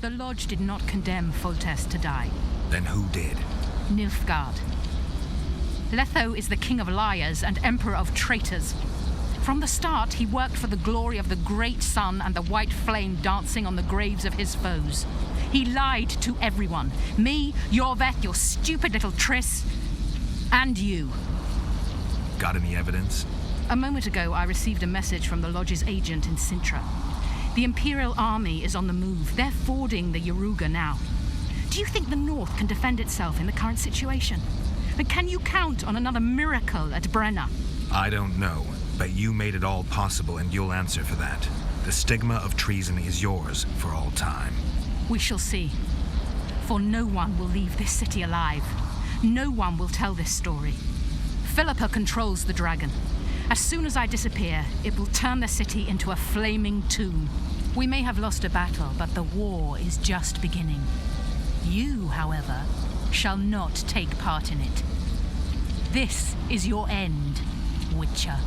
The Lodge did not condemn Foltest to die. Then who did? Nilfgaard. Letho is the king of liars and emperor of traitors. From the start, he worked for the glory of the great sun and the white flame dancing on the graves of his foes. He lied to everyone. Me, Yorveth, your stupid little Triss, and you. Got any evidence? A moment ago, I received a message from the Lodge's agent in Sintra. The Imperial Army is on the move. They're fording the Yaruga now. Do you think the North can defend itself in the current situation? And can you count on another miracle at Brenna? I don't know, but you made it all possible and you'll answer for that. The stigma of treason is yours for all time. We shall see. For no one will leave this city alive. No one will tell this story. Philippa controls the dragon. As soon as I disappear, it will turn the city into a flaming tomb. We may have lost a battle, but the war is just beginning. You, however, shall not take part in it. This is your end, Witcher.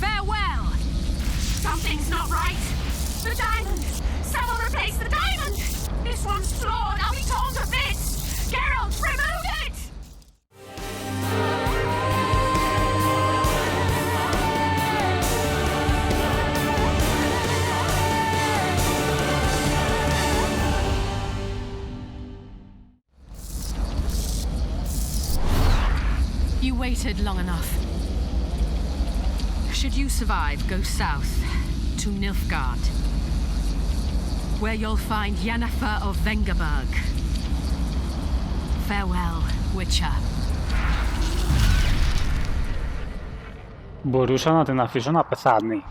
Farewell! Something's not right! The diamond! Someone replace the diamond! This one's flawed! I'll be torn to bits! Geralt, remove it! You waited long enough. Should you survive, go south to Nilfgaard, where you'll find Yennefer of Vengerberg. Farewell, Witcher. Μπορούσα να την αφήσω να πεθάνει.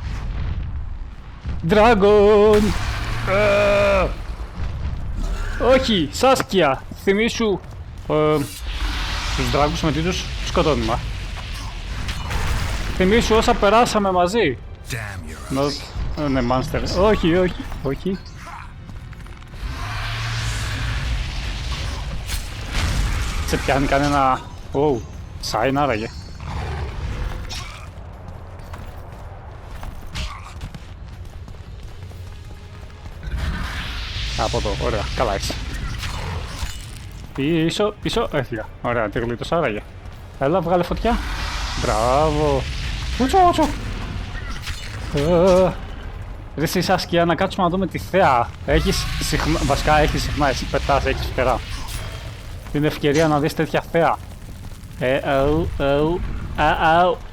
Dragon! Όχι, Σάσκια! Θυμήσου... τους δράκους με τι τους σκοτώνουμε. Θυμήσου όσα περάσαμε μαζί. Ναι, μάνστερ. Όχι, όχι, όχι. Σε πιάνει κανένα... Ω, σάιν άραγε. Από εδώ, ωραία, καλά έτσι. Πίσω, πίσω, έφυγα. Ωραία, τη γλίτωσα, άραγε. Έλα, βγάλε φωτιά. Μπράβο. Ούτσο, ούτσο. Ρε εσύ Σάσκια, να κάτσουμε να δούμε τη θέα. Έχεις συχνά, βασικά έχεις συχνά, εσύ πετάς, έχεις φτερά. Είναι ευκαιρία να δεις τέτοια θέα.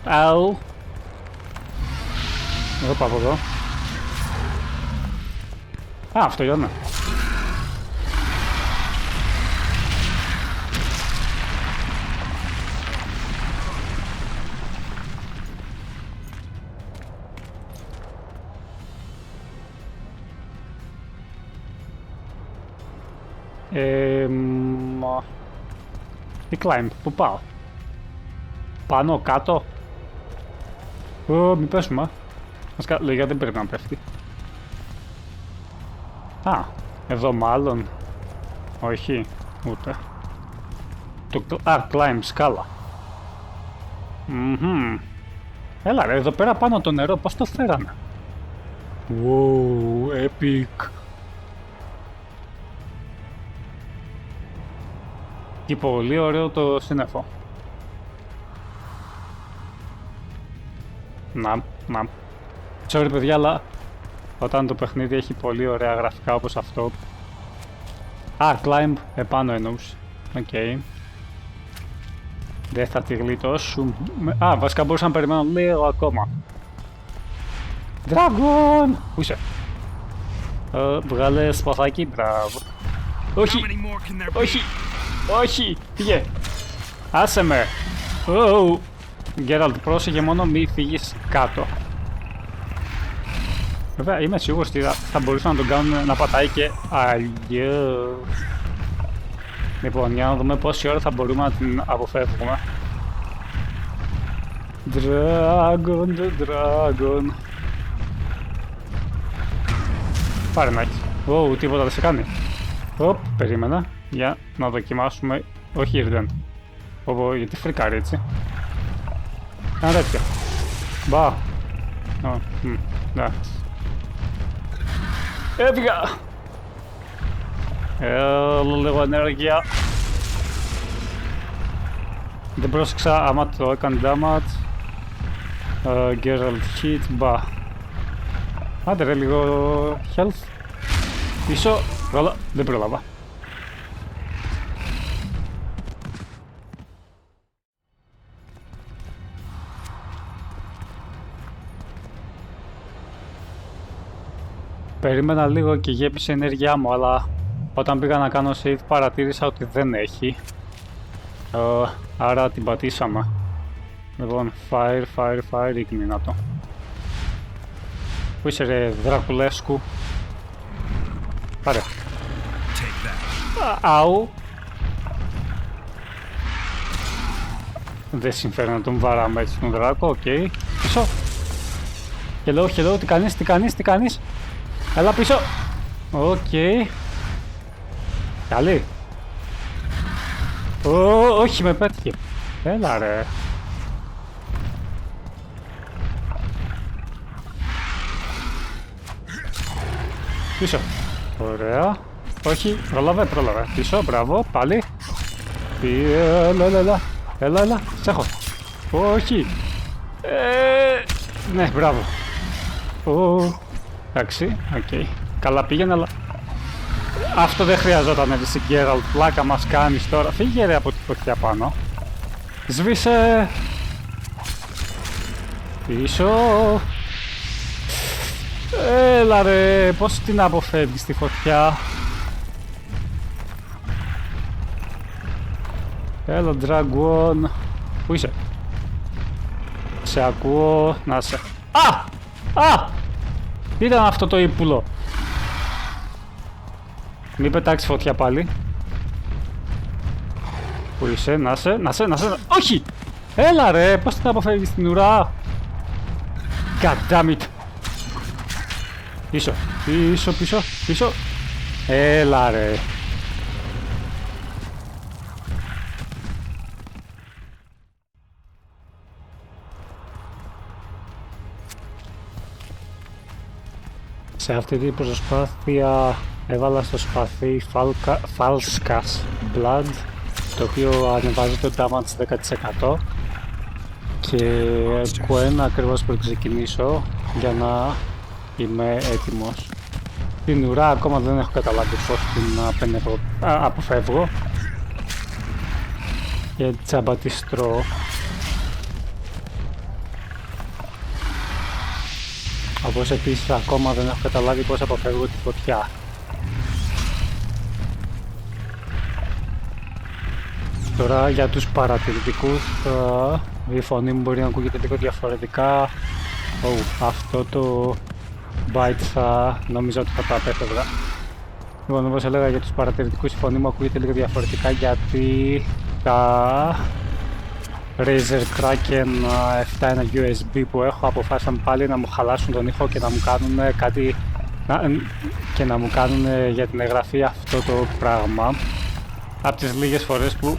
Αου. Εδώ πάω από εδώ. Α, αυτό γιώνε. Τι climb, πού πάω? Πάνω, κάτω. Μην πέσουμε. Λογικά δεν πρέπει να πέφτει. Α, εδώ μάλλον. Όχι, ούτε. Climb, σκάλα. Έλα ρε, εδώ πέρα πάνω το νερό, πώς το φέρανε? Wow, epic. Και πολύ ωραίο το σύννεφο. Να. Sorry παιδιά, αλλά όταν το παιχνίδι έχει πολύ ωραία γραφικά όπως αυτό. Α, climb, επάνω εννοούσε. Οκ. Δεν θα τη γλιτώσουμε. Α, βασικά μπορούσα να περιμένω λίγο ακόμα. Dragon! Πού είσαι? Βγάλε σπαθάκι, μπράβο. Όχι, όχι. Όχι! Πήγε! Άσε με! Γκέραλτ, πρόσεχε μόνο μη φύγεις κάτω. Βέβαια είμαι σίγουρος ότι θα μπορούσαν να τον κάνουν να πατάει και αλλιώς. Λοιπόν, για να δούμε πόση ώρα θα μπορούμε να την αποφεύγουμε. Dragon, the dragon. Πάρε να έχεις. Τίποτα δεν σε κάνει. Περίμενα. Για να δοκιμάσουμε. Όχι, Ιρδεν. Γιατί φρικάρει έτσι. Ένα τέτοιο. Μπα. Εντάξει. Έφυγα! Λίγο ενέργεια. Δεν πρόσεξα άμα το έκανε damage. Geralt hit, μπα. Άντε ρε λίγο health. Πίσω, ρόλα, δεν πρόλαβα. Περίμενα λίγο και γέμισε η ενέργειά μου, αλλά όταν πήγα να κάνω save παρατήρησα ότι δεν έχει. Άρα την πατήσαμε. Λοιπόν, fire, ρίχνει να το. Πού είσαι ρε Δρακουλέσκου? Πάρε. Αου. Δεν συμφέρει να τον βαράμε έτσι τον δράκο, οκ. Πίσω. Hello, τι κάνεις. Έλα πίσω. Οκ. Καλή. Όχι, με πέτυχε. Έλα ρε. Πίσω. Ωραία. Όχι, πρόλαβε. Πίσω, μπράβο, πάλι. Έλα, σ' έχω. Όχι. Ναι, μπράβο. Εντάξει, οκ. Καλά πήγαινε, αλλά... Αυτό δεν χρειαζόταν εσύ Geralt, πλάκα μας κάνεις τώρα. Φύγε ρε από τη φωτιά πάνω. Σβήσε. Πίσω. Έλα ρε, πώς την αποφεύγεις τη φωτιά? Έλα Dragon. Πού είσαι? Σε ακούω, να σε... Α! Ήταν αυτό το ύπουλο. Μην πετάξει φωτιά πάλι. Πού είσαι, να σε... Όχι! Έλα ρε, πώς την αποφεύγεις την ουρά? God damn it. Πίσω. Έλα ρε. Σε αυτή την προσπάθεια έβαλα στο σπαθί Falskas Blood, το οποίο ανεβάζει το damage 10% και Quen ακριβώς πριν ξεκινήσω για να είμαι έτοιμος. Την ουρά ακόμα δεν έχω καταλάβει πώς την αποφεύγω και τσάμπα τη τρώω. Όπως επίσης ακόμα δεν έχω καταλάβει πώς αποφεύγω τη φωτιά. Τώρα για τους παρατηρητικούς, η φωνή μου μπορεί να ακούγεται λίγο διαφορετικά. Αυτό το bite θα νόμιζα ότι θα το απέφευγα. Λοιπόν, όπως έλεγα για τους παρατηρητικούς, η φωνή μου ακούγεται λίγο διαφορετικά γιατί τα Razer Kraken 7.1 USB που έχω αποφάσισαν πάλι να μου χαλάσουν τον ήχο και να μου κάνουν κάτι και να μου κάνουν για την εγγραφή αυτό το πράγμα. Από τις λίγες φορές που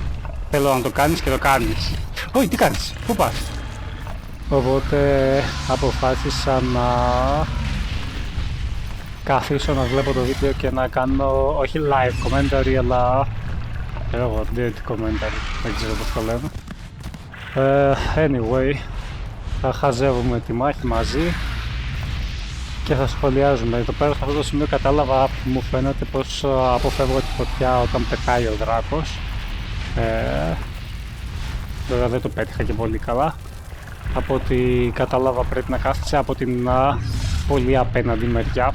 θέλω να το κάνεις και το κάνεις. Όχι, τι κάνεις, πού πας? Οπότε αποφάσισα να καθίσω να βλέπω το βίντεο και να κάνω όχι live commentary αλλά εγώ dead commentary, δεν ξέρω πώς το λέμε. Anyway, θα χαζεύουμε τη μάχη μαζί και θα σχολιάζουμε. Εδώ πέρα σε αυτό το σημείο κατάλαβα, μου φαίνεται πως αποφεύγω τη φωτιά όταν πετάει ο δράκος. Βέβαια δεν το πέτυχα και πολύ καλά. Από ό,τι κατάλαβα πρέπει να κάθεσαι από την πολύ απέναντι μεριά.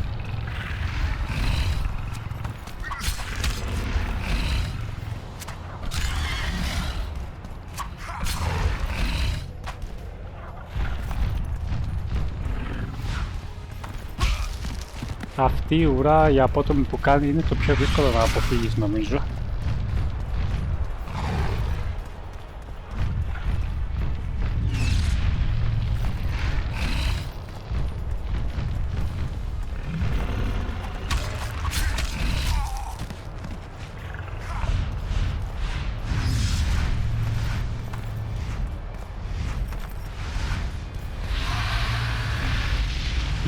Αυτή η ουρά, η απότομη που κάνει, είναι το πιο δύσκολο να αποφύγεις νομίζω.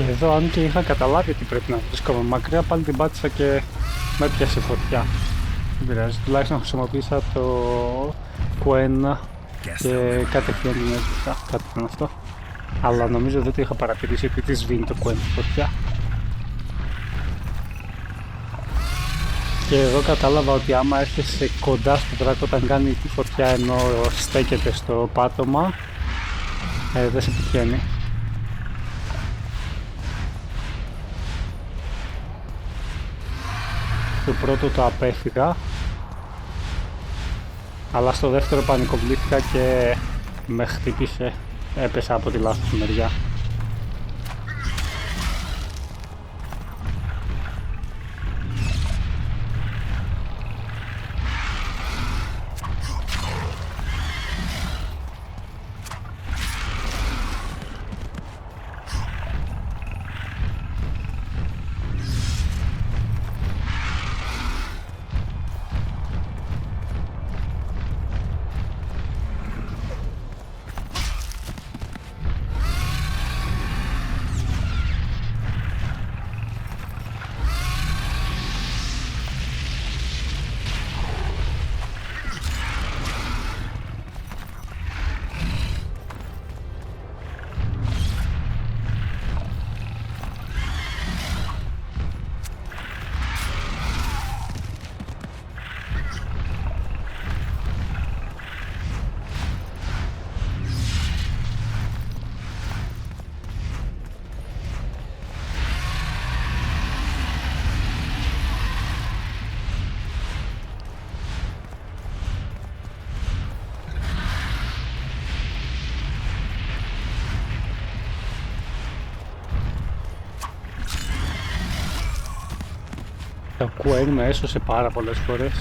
Και εδώ, αν και είχα καταλάβει ότι πρέπει να βρίσκομαι μακριά, πάλι την πάτησα και με έπιασε φωτιά. Δεν πειράζει, τουλάχιστον χρησιμοποίησα το Q1 και κατευθείαν την έσβησα. Κάτι ήταν αυτό. Αλλά νομίζω δεν το είχα παρατηρήσει επειδή σβήνει το Q1 φωτιά. Και εδώ κατάλαβα ότι άμα έρχεσαι κοντά στο δράκο όταν κάνει τη φωτιά ενώ στέκεται στο πάτωμα, δεν σε πετυχαίνει. Το πρώτο το απέφυγα, αλλά στο δεύτερο πανικοβλήθηκα και με χτύπησε, έπεσα από τη λάθος μεριά. Το Q1 με έσωσε πάρα πολλές φορές.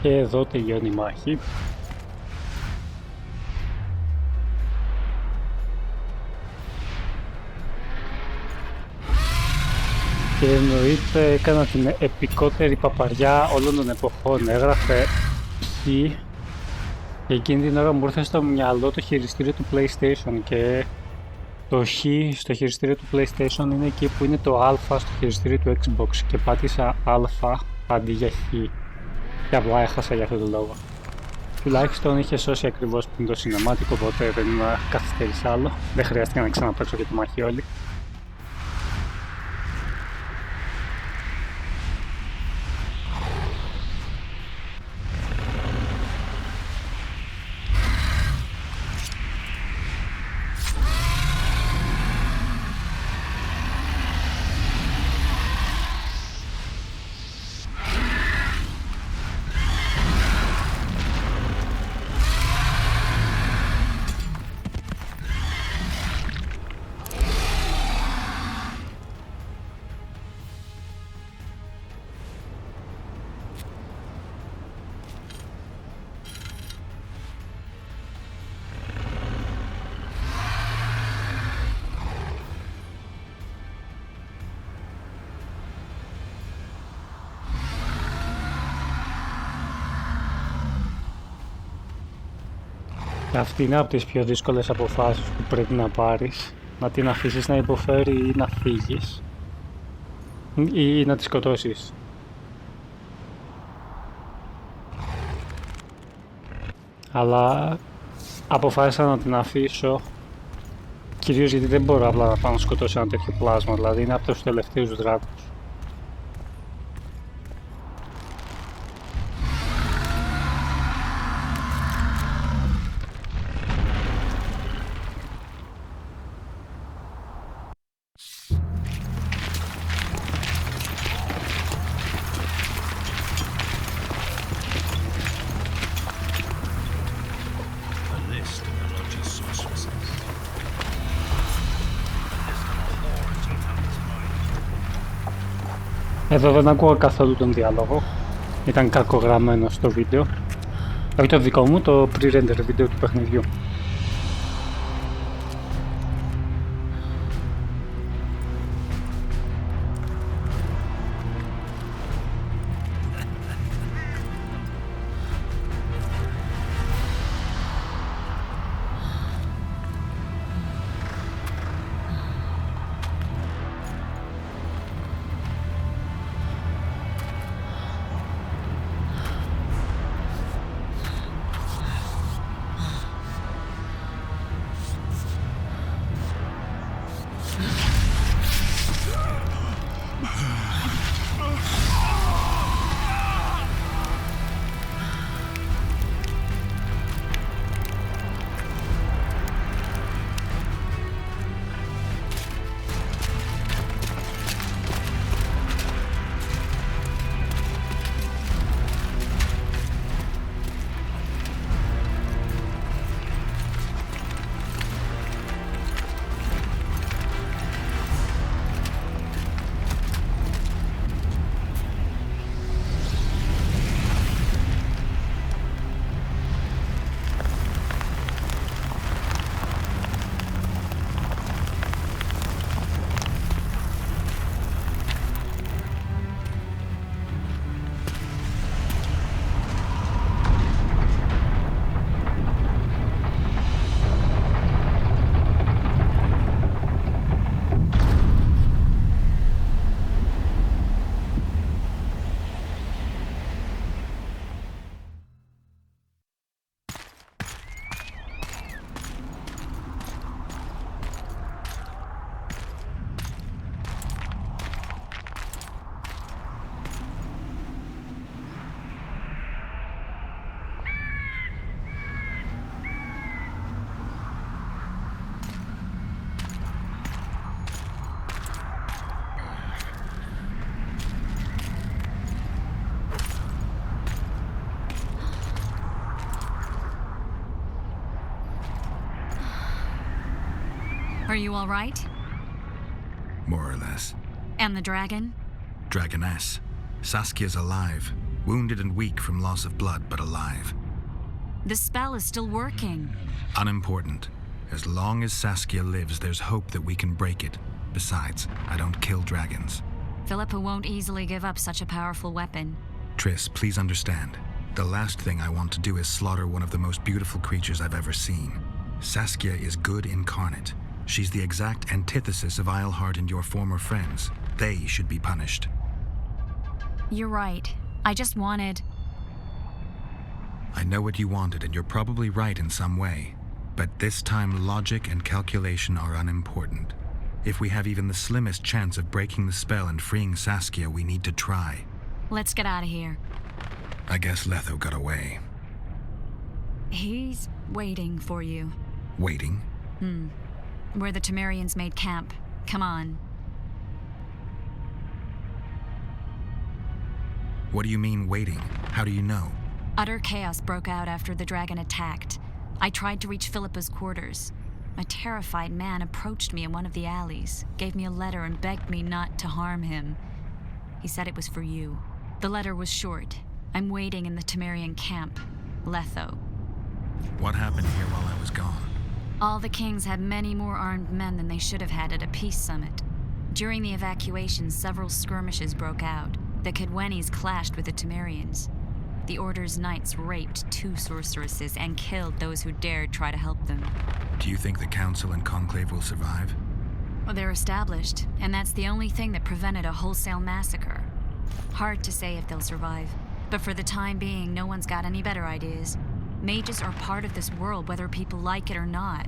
Και εδώ τελειώνει η μάχη. Και εννοείται έκανα την επικότερη παπαριά όλων των εποχών. Έγραφε Χ και εκείνη την ώρα μου ήρθε στο μυαλό το χειριστήριο του PlayStation και το Χ στο χειριστήριο του PlayStation είναι εκεί που είναι το Α στο χειριστήριο του Xbox και πάτησα Α αντί για Χ. Και απλά έχασα για αυτόν τον λόγο. Τουλάχιστον είχε σώσει ακριβώς πριν το cinemátic, οπότε δεν καθυστέρησα άλλο. Δεν χρειάστηκε να ξαναπαίξω και τη μάχη όλη. Αυτή είναι από τις πιο δύσκολες αποφάσεις που πρέπει να πάρεις. Να την αφήσεις να υποφέρει ή να φύγεις. Ή να τη σκοτώσεις. Αλλά αποφάσισα να την αφήσω. Κυρίως γιατί δεν μπορώ απλά να πάω να σκοτώσω ένα τέτοιο πλάσμα. Δηλαδή είναι από τους τελευταίους δράκους. Εδώ δεν ακούω καθόλου τον διάλογο. Ήταν κακογραμμένο στο βίντεο. Όχι το δικό μου, το pre-render βίντεο του παιχνιδιού. Are you all right? More or less. And the dragon? Dragoness. Saskia's alive. Wounded and weak from loss of blood, but alive. The spell is still working. Unimportant. As long as Saskia lives, there's hope that we can break it. Besides, I don't kill dragons. Philippa won't easily give up such a powerful weapon. Triss, please understand. The last thing I want to do is slaughter one of the most beautiful creatures I've ever seen. Saskia is good incarnate. She's the exact antithesis of Eilhart and your former friends. They should be punished. You're right. I just wanted... I know what you wanted, and you're probably right in some way. But this time, logic and calculation are unimportant. If we have even the slimmest chance of breaking the spell and freeing Saskia, we need to try. Let's get out of here. I guess Letho got away. He's waiting for you. Waiting? Where the Temerians made camp. Come on. What do you mean, waiting? How do you know? Utter chaos broke out after the dragon attacked. I tried to reach Philippa's quarters. A terrified man approached me in one of the alleys, gave me a letter and begged me not to harm him. He said it was for you. The letter was short. I'm waiting in the Temerian camp, Letho. What happened here while I was gone? All the kings had many more armed men than they should have had at a peace summit. During the evacuation, several skirmishes broke out. The Kedwenis clashed with the Temerians. The Order's knights raped 2 sorceresses and killed those who dared try to help them. Do you think the Council and Conclave will survive? Well, they're established, and that's the only thing that prevented a wholesale massacre. Hard to say if they'll survive, but for the time being, no one's got any better ideas. Mages are part of this world, whether people like it or not.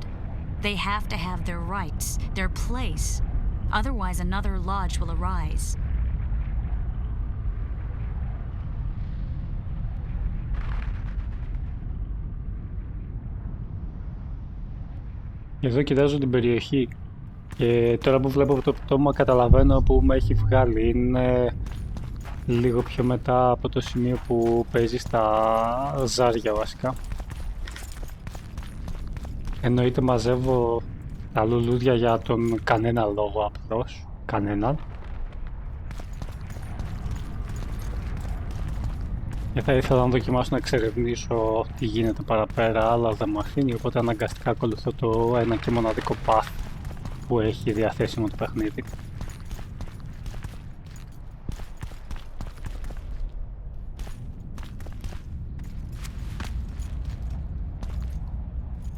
They have to have their rights, their place. Otherwise, another lodge will arise. Εδώ κοιτάζω την περιοχή και τώρα που βλέπω το πτώμα καταλαβαίνω που με έχει βγάλει. Είναι λίγο πιο μετά από το σημείο που παίζει στα ζάρια βασικά. Εννοείται μαζεύω τα λουλούδια για τον κανένα λόγο απλώς. Κανέναν. Και θα ήθελα να δοκιμάσω να εξερευνήσω τι γίνεται παραπέρα, αλλά δεν με αφήνει, οπότε αναγκαστικά ακολουθώ το ένα και μοναδικό path που έχει διαθέσιμο το παιχνίδι.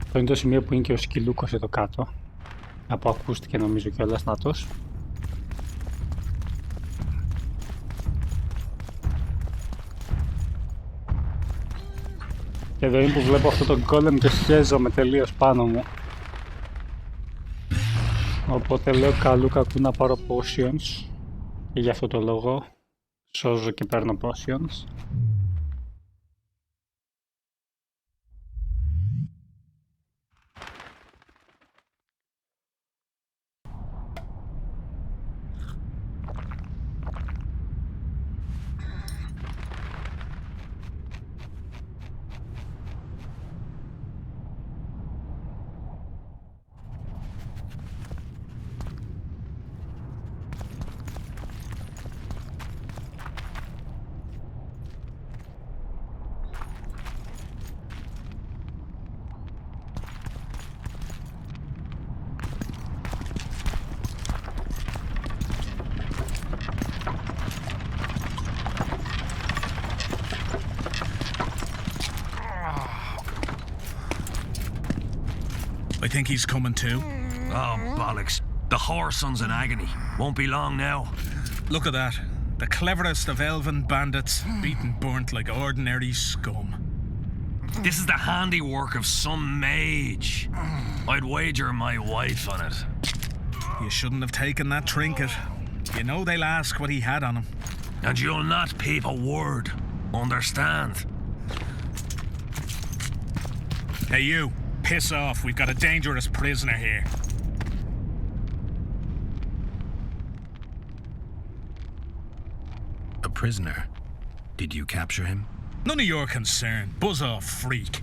Αυτό είναι το σημείο που είναι και ο σκυλούκος εδώ κάτω. Από ακούστηκε νομίζω κιόλας, νάτος. Και εδώ είναι που βλέπω αυτό το golem και σχέζομαι τελείως πάνω μου. Οπότε λέω καλού κακού να πάρω potions. Και γι' αυτό το λόγο σώζω και παίρνω potions. I think he's coming too. Oh, bollocks. The whoreson's in agony. Won't be long now. Look at that. The cleverest of elven bandits, beaten burnt like ordinary scum. This is the handiwork of some mage. I'd wager my wife on it. You shouldn't have taken that trinket. You know they'll ask what he had on him. And you'll not peep a word. Understand? Hey you, piss off. We've got a dangerous prisoner here. A prisoner? Did you capture him? None of your concern. Buzz off, freak.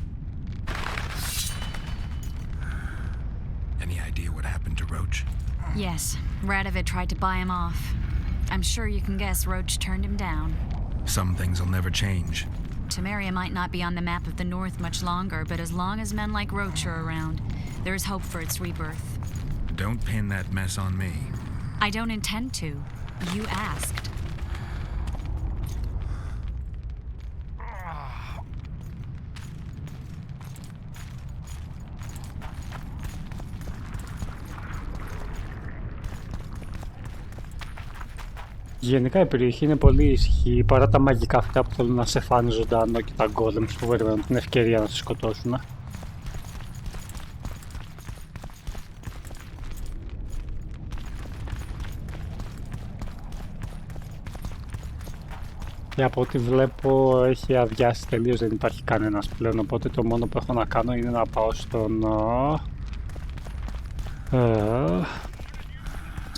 Any idea what happened to Roach? Yes, Radovid tried to buy him off. I'm sure you can guess Roach turned him down. Some things will never change. Temeria might not be on the map of the North much longer, but as long as men like Roach are around, there is hope for its rebirth. Don't pin that mess on me. I don't intend to. You asked. Γενικά η περιοχή είναι πολύ ήσυχη, παρά τα μαγικά αυτά που θέλουν να σε φάνε ζωντανό και τα golems που περιμένουν την ευκαιρία να σε σκοτώσουν. Και από ό,τι βλέπω έχει αδειάσει τελείως, δεν υπάρχει κανένας πλέον, οπότε το μόνο που έχω να κάνω είναι να πάω στον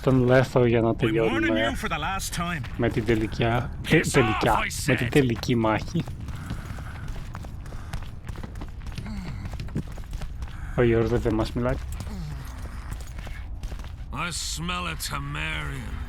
Letho για να τελειώνουμε με την τελική μάχη. Ο Γιώργος δεν μας μιλάει. I smell a Temerian.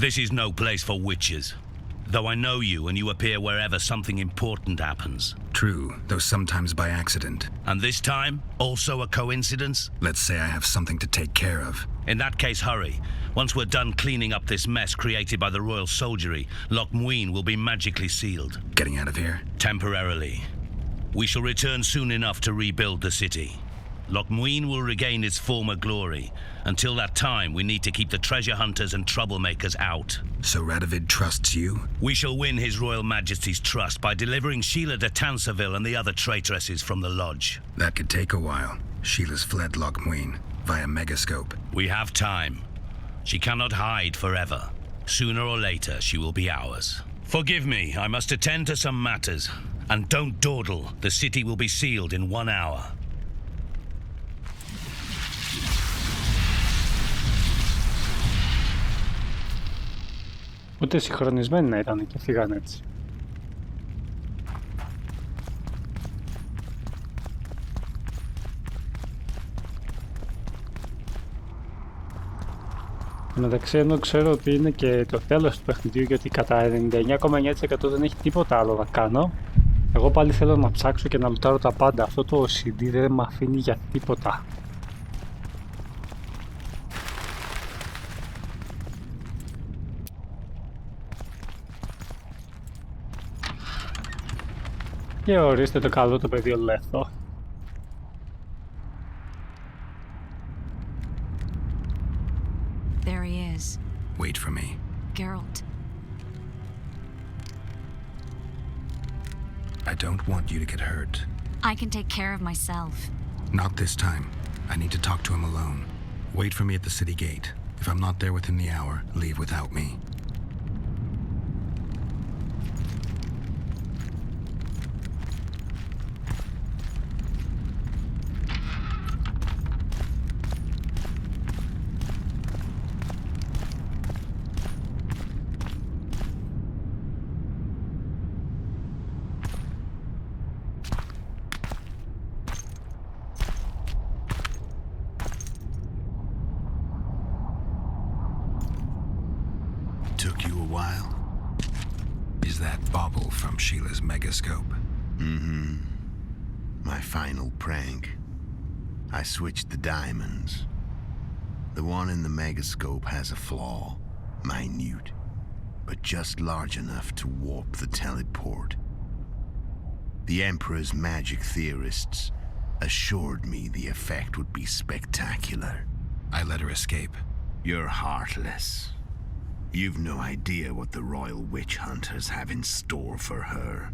This is no place for witches. Though I know you and you appear wherever something important happens. True, though sometimes by accident. And this time, also a coincidence? Let's say I have something to take care of. In that case, hurry. Once we're done cleaning up this mess created by the royal soldiery, Loch Muin will be magically sealed. Getting out of here? Temporarily. We shall return soon enough to rebuild the city. Lochmuin will regain its former glory. Until that time, we need to keep the treasure hunters and troublemakers out. So Radovid trusts you? We shall win His Royal Majesty's trust by delivering Sheila de Tansarville and the other traitresses from the lodge. That could take a while. Sheila's fled Lochmuin via Megascope. We have time. She cannot hide forever. Sooner or later, she will be ours. Forgive me, I must attend to some matters. And don't dawdle. The city will be sealed in 1 hour. Ούτε συγχρονισμένοι να ήταν και φύγαν έτσι. Μεταξύ ενώ ξέρω ότι είναι και το τέλος του παιχνιδιού, γιατί κατά 99,9% δεν έχει τίποτα άλλο να κάνω. Εγώ πάλι θέλω να ψάξω και να λουτάρω τα πάντα. Αυτό το CD δεν με αφήνει για τίποτα. Και ορίστε το καλό το παιδί ο Letho. There he is. Wait for me. Geralt. I don't want you to get hurt. I can take care of myself. Not this time. I need to talk to him alone. Wait for me at the city gate. If I'm not there within the hour, leave without me. Took you a while? Is that bauble from Sheila's Megascope? Mm-hmm. My final prank. I switched the diamonds. The one in the Megascope has a flaw. Minute. But just large enough to warp the teleport. The Emperor's magic theorists assured me the effect would be spectacular. I let her escape. You're heartless. You've no idea what the Royal Witch Hunters have in store for her.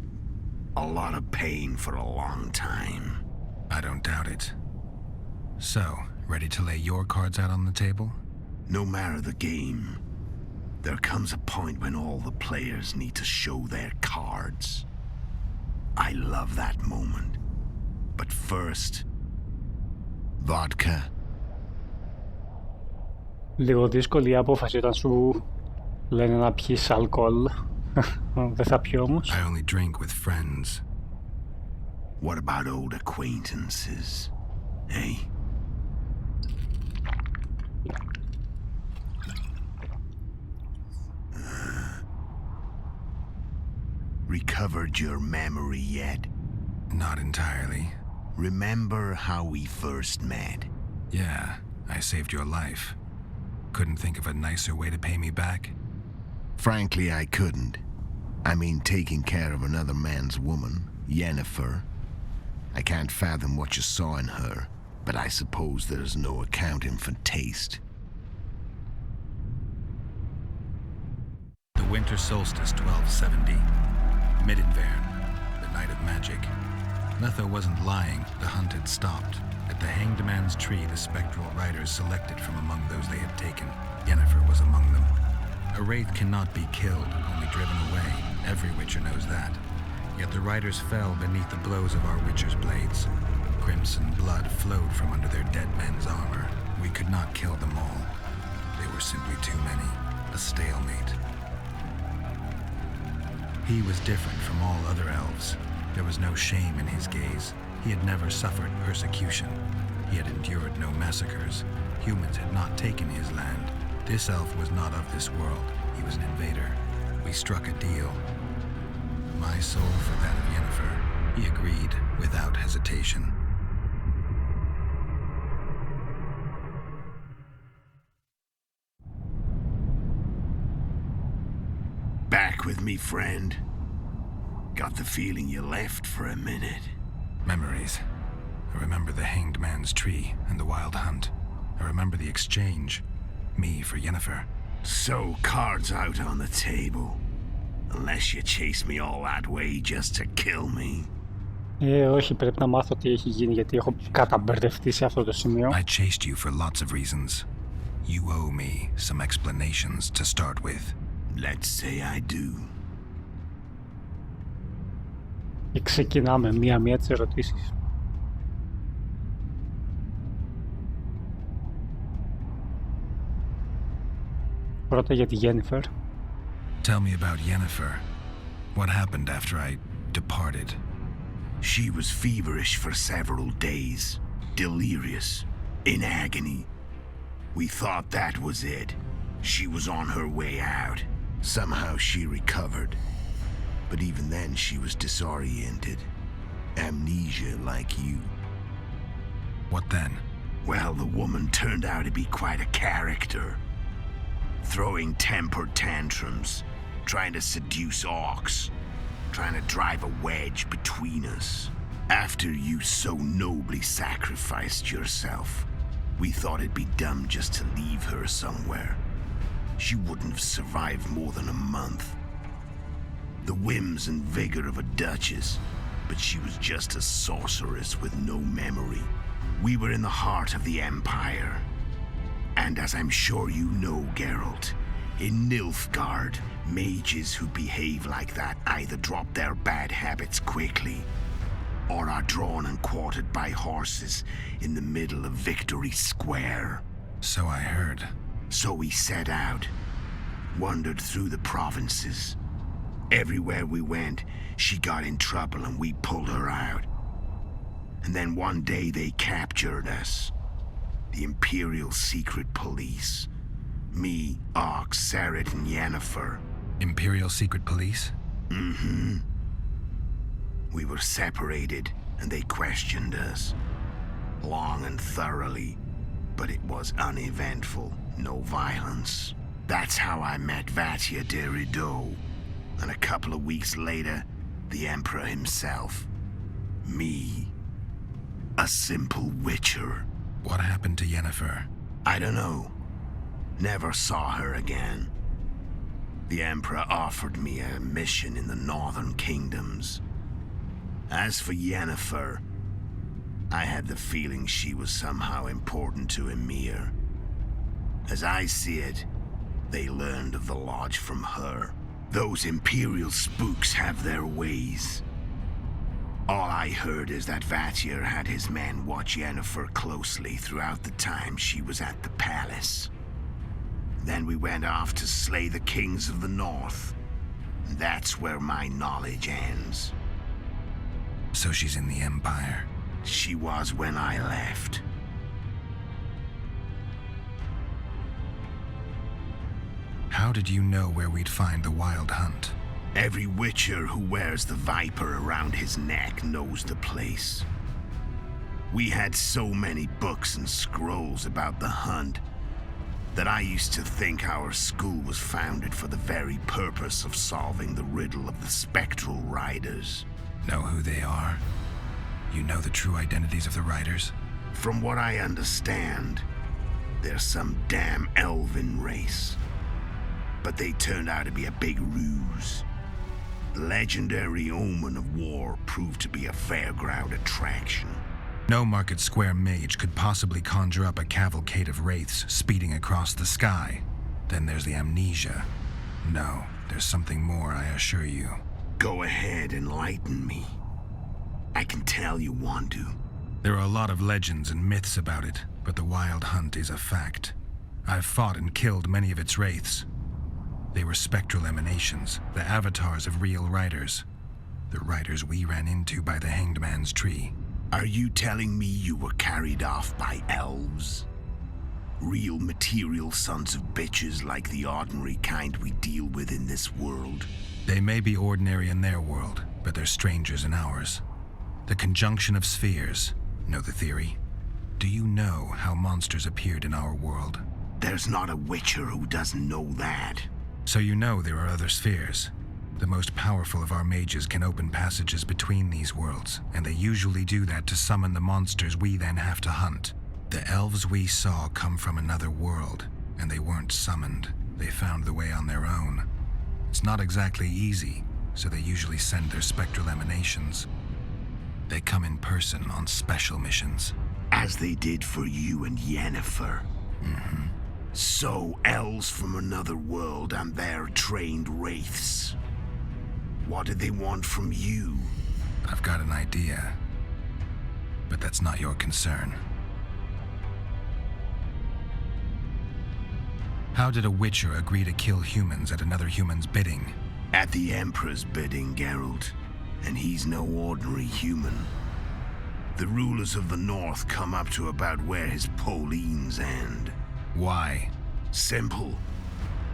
A lot of pain for a long time. I don't doubt it. So, ready to lay your cards out on the table? No matter the game, there comes a point when all the players need to show their cards. I love that moment. But first, vodka. Λίγο δύσκολη η απόφαση όταν σου λένε να πιείς αλκοόλ. Δεν θα πιω όμως. I only drink with friends. What about old acquaintances? Hey? Recovered your memory yet? Not entirely. Remember how we first met? Yeah, I saved your life. Couldn't think of a nicer way to pay me back? Frankly, I couldn't. I mean, taking care of another man's woman, Yennefer. I can't fathom what you saw in her, but I suppose there's no accounting for taste. The winter solstice 1270. Midinvern, the night of magic. Letho wasn't lying, the hunt had stopped. At the Hanged Man's Tree, the spectral riders selected from among those they had taken. Yennefer was among them. A wraith cannot be killed, only driven away. Every witcher knows that. Yet the riders fell beneath the blows of our witcher's blades. Crimson blood flowed from under their dead men's armor. We could not kill them all. They were simply too many. A stalemate. He was different from all other elves. There was no shame in his gaze. He had never suffered persecution. He had endured no massacres. Humans had not taken his land. This elf was not of this world. He was an invader. We struck a deal. My soul for that of Yennefer. He agreed without hesitation. Back with me, friend. Got the feeling you left for a minute. Memories. I remember the hanged man's tree and the wild hunt. I remember the exchange. Me for Yennefer. So, cards out on the table. Unless you chase me all that way just to kill me. Όχι, πρέπει να μάθω τι έχει γίνει γιατί έχω καταμπερδευτεί σε αυτό το σημείο. I chased you for lots of reasons. You owe me some explanations to start with. Let's say I do. Και ξεκινάμε μία-μία τις ερωτήσεις. Πρώτα για τη Yennefer. Tell me about Yennefer. What happened after I departed? She was feverish for several days, delirious, in agony. We thought that was it. She was on her way out. Somehow she recovered. But even then she was disoriented. Amnesia like you. What then? Well, the woman turned out to be quite a character. Throwing temper tantrums, trying to seduce orcs, trying to drive a wedge between us. After you so nobly sacrificed yourself, we thought it'd be dumb just to leave her somewhere. She wouldn't have survived more than a month. The whims and vigor of a duchess, but she was just a sorceress with no memory. We were in the heart of the Empire. And as I'm sure you know, Geralt, in Nilfgaard, mages who behave like that either drop their bad habits quickly or are drawn and quartered by horses in the middle of Victory Square. So I heard. So we set out, wandered through the provinces. Everywhere we went, she got in trouble and we pulled her out. And then one day they captured us. The Imperial Secret Police. Me, Ox, Serret, and Yennefer. Imperial Secret Police? Mm-hmm. We were separated, and they questioned us. Long and thoroughly, but it was uneventful, no violence. That's how I met Vatia de Rideau, and a couple of weeks later, the Emperor himself. Me, a simple witcher. What happened to Yennefer? I don't know. Never saw her again. The Emperor offered me a mission in the northern kingdoms. As for Yennefer, I had the feeling she was somehow important to Emir. As I see it, they learned of the lodge from her. Those Imperial spooks have their ways. All I heard is that Vatir had his men watch Yennefer closely throughout the time she was at the palace. Then we went off to slay the kings of the north. And that's where my knowledge ends. So she's in the Empire? She was when I left. How did you know where we'd find the Wild Hunt? Every witcher who wears the viper around his neck knows the place. We had so many books and scrolls about the hunt that I used to think our school was founded for the very purpose of solving the riddle of the spectral riders. Know who they are? You know the true identities of the riders? From what I understand, they're some damn elven race. But they turned out to be a big ruse. The legendary omen of war proved to be a fairground attraction. No Market Square mage could possibly conjure up a cavalcade of wraiths speeding across the sky. Then there's the amnesia. No, there's something more, I assure you. Go ahead, enlighten me. I can tell you want to. There are a lot of legends and myths about it, but the Wild Hunt is a fact. I've fought and killed many of its wraiths. They were spectral emanations, the avatars of real riders. The riders we ran into by the Hanged Man's tree. Are you telling me you were carried off by elves? Real material sons of bitches like the ordinary kind we deal with in this world? They may be ordinary in their world, but they're strangers in ours. The conjunction of spheres. Know the theory? Do you know how monsters appeared in our world? There's not a witcher who doesn't know that. So you know there are other spheres. The most powerful of our mages can open passages between these worlds, and they usually do that to summon the monsters we then have to hunt. The elves we saw come from another world, and they weren't summoned. They found the way on their own. It's not exactly easy, so they usually send their spectral emanations. They come in person on special missions. As they did for you and Yennefer. Mm-hmm. So, elves from another world and their trained wraiths. What do they want from you? I've got an idea, but that's not your concern. How did a Witcher agree to kill humans at another human's bidding? At the Emperor's bidding, Geralt. And he's no ordinary human. The rulers of the North come up to about where his Pauline's end. Why? Simple.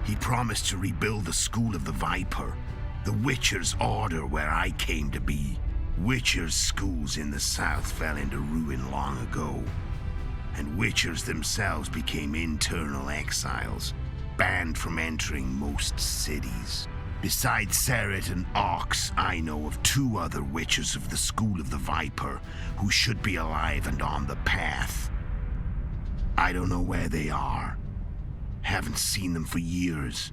He promised to rebuild the School of the Viper, the Witcher's order where I came to be. Witcher's schools in the South fell into ruin long ago, and Witchers themselves became internal exiles, banned from entering most cities. Besides Seret and Ox, I know of 2 other Witchers of the School of the Viper who should be alive and on the path. I don't know where they are. Haven't seen them for years.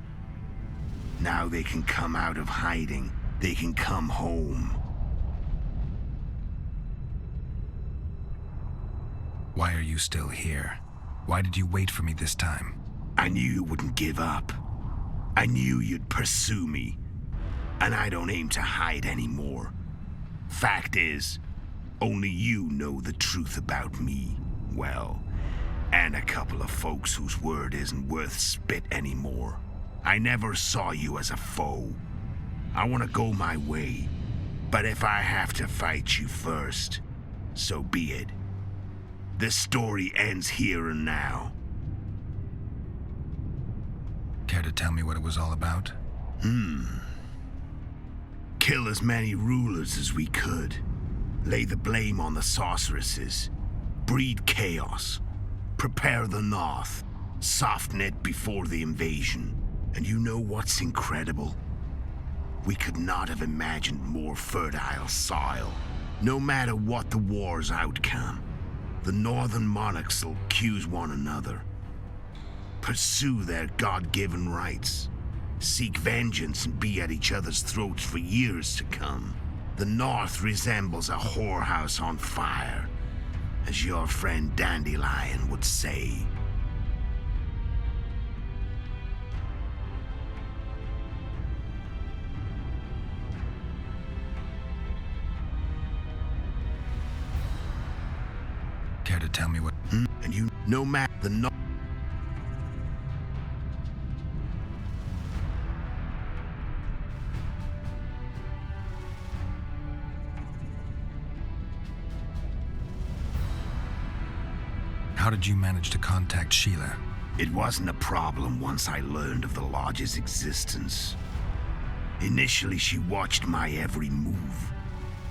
Now they can come out of hiding. They can come home. Why are you still here? Why did you wait for me this time? I knew you wouldn't give up. I knew you'd pursue me. And I don't aim to hide anymore. Fact is, only you know the truth about me. Well, and a couple of folks whose word isn't worth spit anymore. I never saw you as a foe. I want to go my way. But if I have to fight you first, so be it. This story ends here and now. Care to tell me what it was all about? Kill as many rulers as we could. Lay the blame on the sorceresses. Breed chaos. Prepare the North. Soften it before the invasion. And you know what's incredible? We could not have imagined more fertile soil. No matter what the war's outcome, the northern monarchs will accuse one another. Pursue their God-given rights. Seek vengeance and be at each other's throats for years to come. The North resembles a whorehouse on fire, as your friend Dandelion would say. Care to tell me what? And you no matter the North. How did you manage to contact Sheila? It wasn't a problem once I learned of the Lodge's existence. Initially, she watched my every move.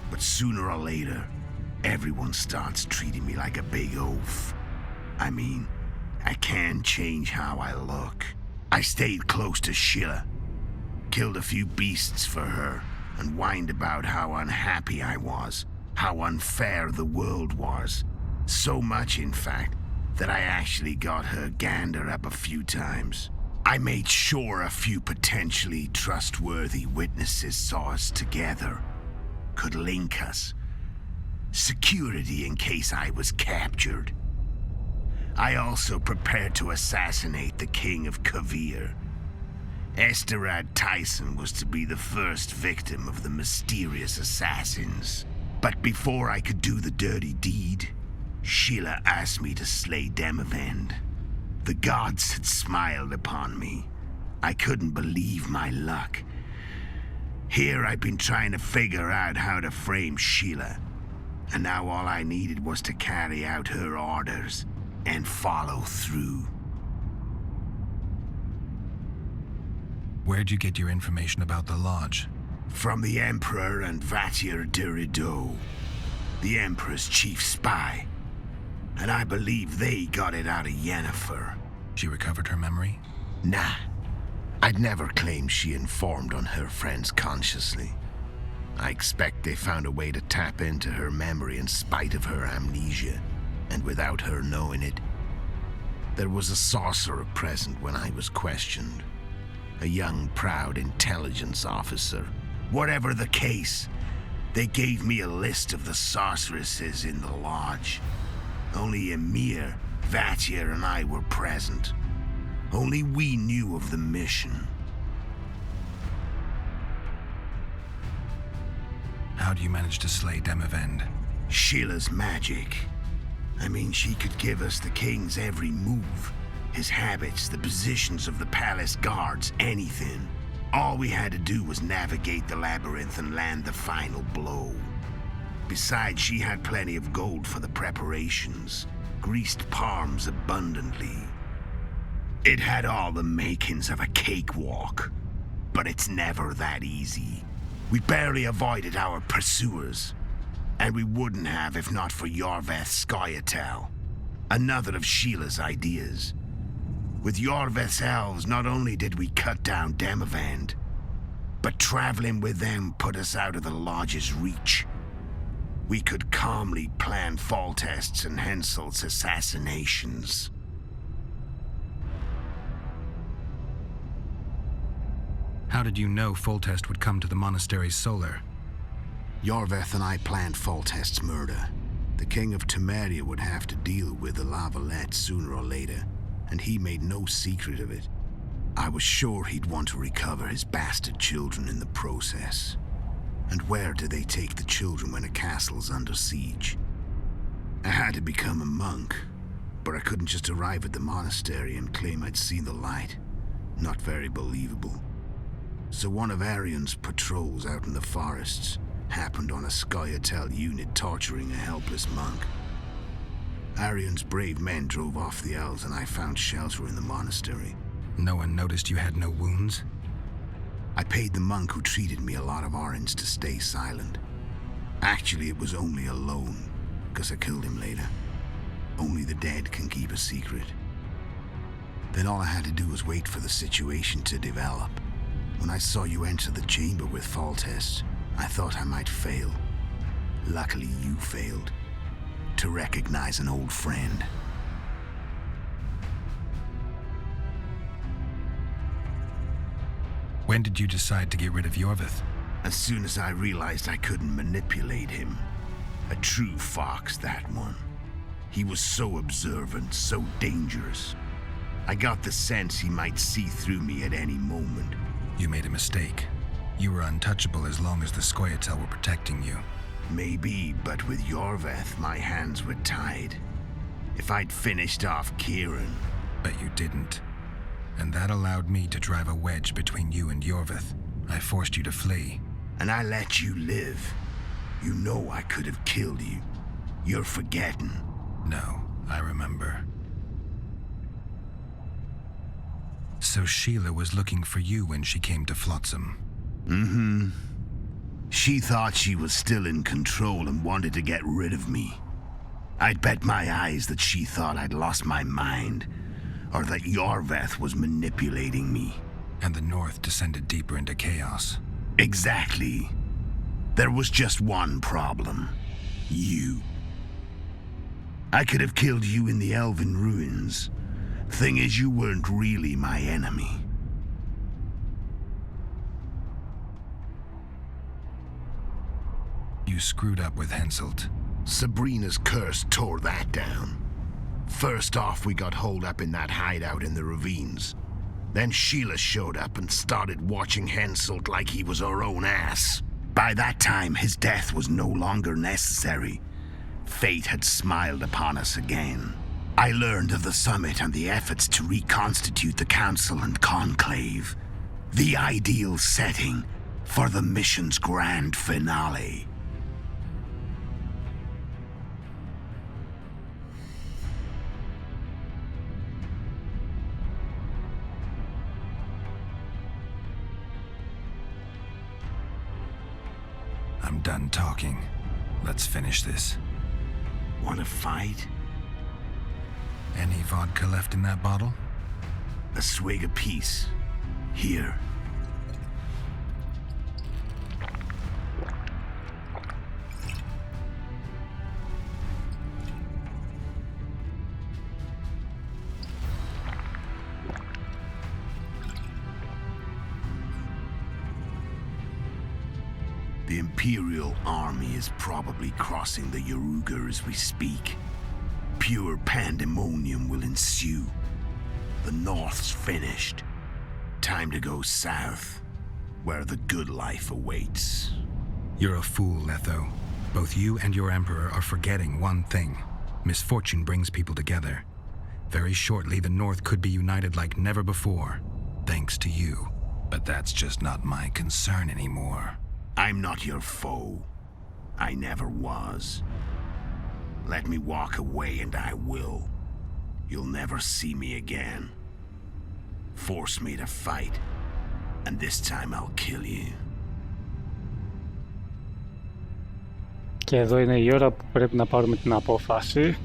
But sooner or later, everyone starts treating me like a big oaf. I mean, I can't change how I look. I stayed close to Sheila, killed a few beasts for her, and whined about how unhappy I was, how unfair the world was. So much, in fact, that I actually got her gander up a few times. I made sure a few potentially trustworthy witnesses saw us together, could link us. Security in case I was captured. I also prepared to assassinate the King of Kavir. Esterad Tyson was to be the first victim of the mysterious assassins. But before I could do the dirty deed, Sheila asked me to slay Demavend. The gods had smiled upon me. I couldn't believe my luck. Here I'd been trying to figure out how to frame Sheila, and now all I needed was to carry out her orders and follow through. Where'd you get your information about the Lodge? From the Emperor and Vatir Dirido, the Emperor's chief spy. And I believe they got it out of Yennefer. She recovered her memory? Nah. I'd never claim she informed on her friends consciously. I expect they found a way to tap into her memory in spite of her amnesia, and without her knowing it. There was a sorcerer present when I was questioned. A young, proud intelligence officer. Whatever the case, they gave me a list of the sorceresses in the lodge. Only Emir, Vatir, and I were present. Only we knew of the mission. How do you manage to slay Demavend? Sheila's magic. I mean, she could give us the king's every move. His habits, the positions of the palace guards, anything. All we had to do was navigate the labyrinth and land the final blow. Besides, she had plenty of gold for the preparations. Greased palms abundantly. It had all the makings of a cakewalk. But it's never that easy. We barely avoided our pursuers. And we wouldn't have if not for Yorveth's Scoia'tael. Another of Sheila's ideas. With Yorveth's elves, not only did we cut down Demavend, but traveling with them put us out of the lodge's reach. We could calmly plan Foltest's and Henselt's assassinations. How did you know Foltest would come to the monastery's solar? Yorveth and I planned Foltest's murder. The king of Temeria would have to deal with the Lavalette sooner or later, and he made no secret of it. I was sure he'd want to recover his bastard children in the process. And where do they take the children when a castle's under siege? I had to become a monk, but I couldn't just arrive at the monastery and claim I'd seen the light. Not very believable. So one of Arion's patrols out in the forests happened on a Scoia'tael unit torturing a helpless monk. Arion's brave men drove off the elves and I found shelter in the monastery. No one noticed you had no wounds? I paid the monk who treated me a lot of orange to stay silent. Actually, it was only a loan, because I killed him later. Only the dead can keep a secret. Then all I had to do was wait for the situation to develop. When I saw you enter the chamber with Foltest, I thought I might fail. Luckily, you failed. To recognize an old friend. When did you decide to get rid of Yorveth? As soon as I realized I couldn't manipulate him. A true fox, that one. He was so observant, so dangerous. I got the sense he might see through me at any moment. You made a mistake. You were untouchable as long as the Scoia'tael were protecting you. Maybe, but with Yorveth, my hands were tied. If I'd finished off Kieran... But you didn't. And that allowed me to drive a wedge between you and Yorveth. I forced you to flee. And I let you live. You know I could have killed you. You're forgetting. No, I remember. So Sheila was looking for you when she came to Flotsam. Mm-hmm. She thought she was still in control and wanted to get rid of me. I'd bet my eyes that she thought I'd lost my mind, or that Yorveth was manipulating me. And the North descended deeper into chaos. Exactly. There was just one problem. You. I could have killed you in the Elven ruins. Thing is, you weren't really my enemy. You screwed up with Henselt. Sabrina's curse tore that down. First off, we got holed up in that hideout in the ravines. Then Sheila showed up and started watching Henselt like he was her own ass. By that time, his death was no longer necessary. Fate had smiled upon us again. I learned of the summit and the efforts to reconstitute the council and conclave. The ideal setting for the mission's grand finale. I'm done talking. Let's finish this. Want to fight? Any vodka left in that bottle? A swig apiece. Here. The Imperial army is probably crossing the Yaruga as we speak. Pure pandemonium will ensue. The North's finished. Time to go south, where the good life awaits. You're a fool, Letho. Both you and your Emperor are forgetting one thing. Misfortune brings people together. Very shortly, the North could be united like never before, thanks to you. But that's just not my concern anymore. I'm not your foe. I never was. Let me walk away and I will. You'll never see me again. Force me to fight, and this time I'll kill you. Και εδώ είναι η ώρα που πρέπει να πάρουμε την απόφαση.